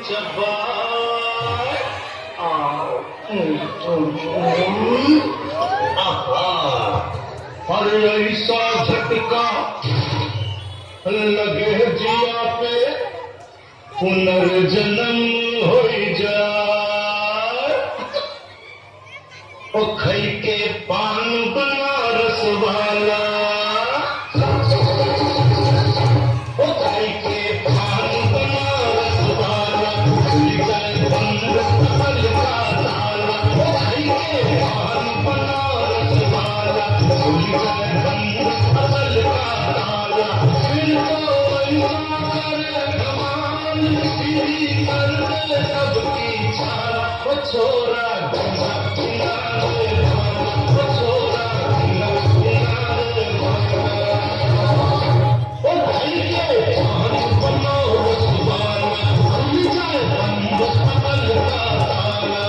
चबा और ऐसा झटका लगे जिया पे पुनर्जन्म हो जाए ओ खई के पान बनारस वाला ओ खई के पान बनारस वाला खुल जाए बंद अमल का ताला ओ खई के पान बनारस वाला खुल जाए बंद अमल का ताला फिर तो सबकी छाला वो छोरा गंगा किनारे वो छोरा गंगा किनारे वो भाई के पानी बनो सुबाना खुल जाए बंद अमल का ताला